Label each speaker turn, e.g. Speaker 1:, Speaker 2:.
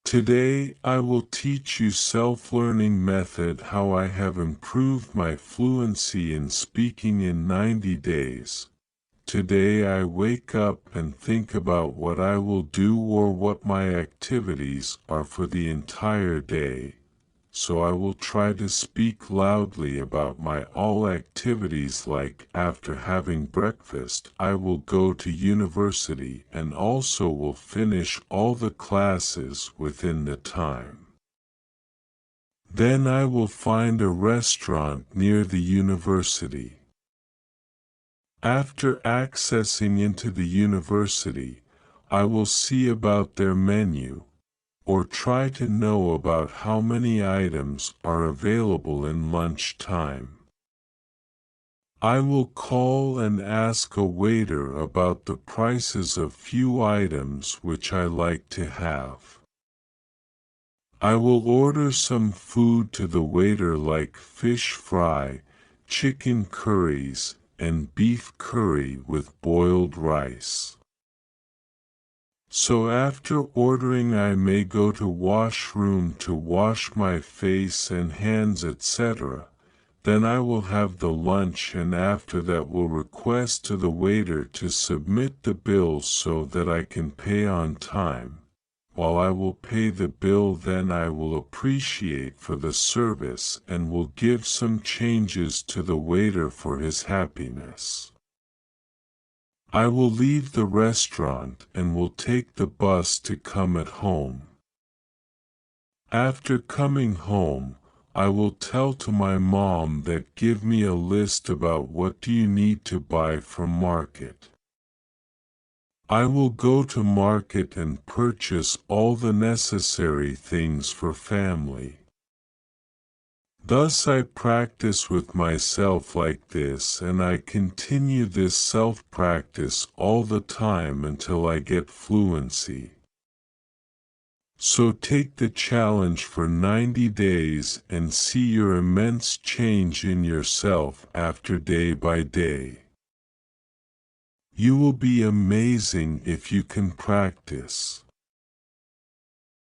Speaker 1: Today I will teach you self-learning method how I have improved my fluency in speaking in 90 days. Today I wake up and think about what I will do or what my activities are for the entire day. So I will try to speak loudly about my all activities, like after having breakfast I will go to university and also will finish all the classes within the time. Then I will find a restaurant near the university. After accessing into the university, I will see about their menu, or try to know about how many items are available in lunch time. I will call and ask a waiter about the prices of few items which I like to have. I will order some food to the waiter, like fish fry, chicken curries, and beef curry with boiled rice. So after ordering I may go to washroom to wash my face and hands, etc. Then I will have the lunch, and after that will request to the waiter to submit the bill so that I can pay on time. While I will pay the bill, then I will appreciate for the service and will give some changes to the waiter for his happiness. I will leave the restaurant and will take the bus to come at home. After coming home, I will tell to my mom that give me a list about what do you need to buy from market. I will go to market and purchase all the necessary things for family. Thus I practice with myself like this, and I continue this self-practice all the time until I get fluency. So take the challenge for 90 days and see your immense change in yourself after day by day. You will be amazing if you can practice.